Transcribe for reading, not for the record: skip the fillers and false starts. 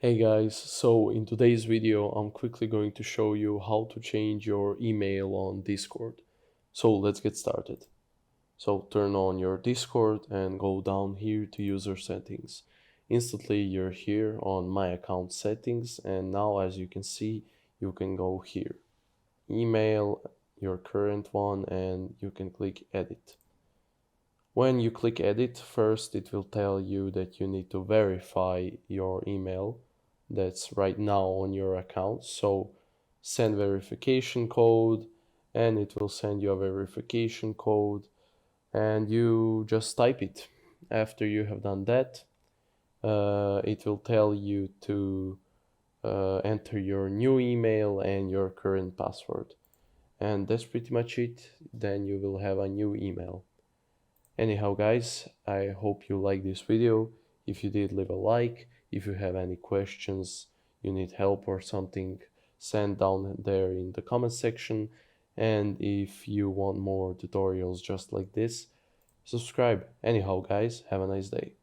Hey guys, so in today's video I'm quickly going to show you how to change your email on Discord. So let's get started. So turn on your Discord and go down here to user settings. Instantly you're here on my account settings, and now as you can see you can go here. Email, your current one, and you can click edit. When you click edit, first it will tell you that you need to verify your email that's right now on your account. So send verification code, and it will send you a verification code, and you just type it. After you have done that, it will tell you to enter your new email and your current password. And that's pretty much it. Then you will have a new email. Anyhow guys, I hope you like this video. If you did, leave a like. If you have any questions, you need help or something, send down there in the comment section. And if you want more tutorials just like this, subscribe. Anyhow guys, have a nice day.